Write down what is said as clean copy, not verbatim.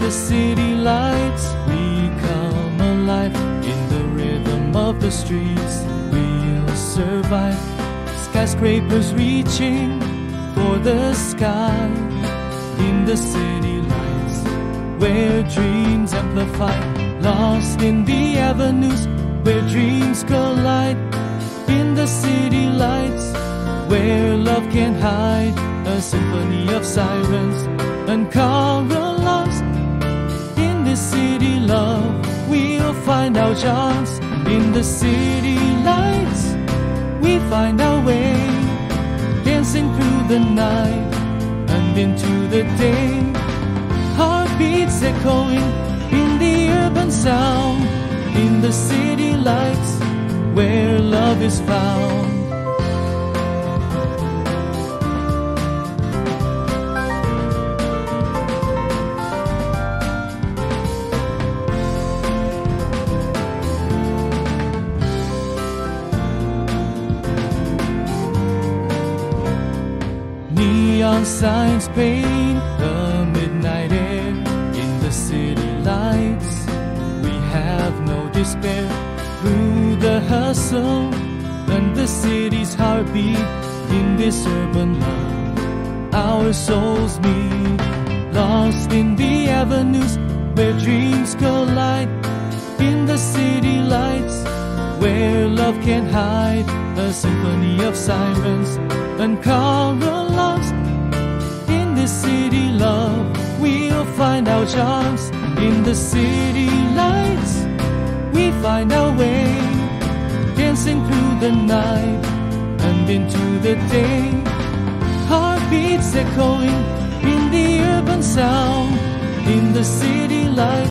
the city lights, we come alive. In the rhythm of the streets, we'll survive. Skyscrapers reaching for the sky. In the city lights, where dreams amplify. Lost in the avenues, where dreams collide. In the city lights, where love can hide. A symphony of sirens, uncovered lost. In this city love, we'll find our chance. In the city lights, we find our way, dancing through the night and into the day. Heartbeats echoing in the urban sound. In the city lights, where love is found. Neon signs paint the midnight air. In the city lights, we have no despair. Through the hustle and the city's heartbeat, in this urban love, our souls meet. Lost in the avenues, where dreams collide. In the city lights, where love can hide. A symphony of sirens, uncovered lost. In this city love, we'll find our chance. In the city lights, we find our way, dancing through the night and into the day. Heartbeats echoing in the urban sound. In the city lights.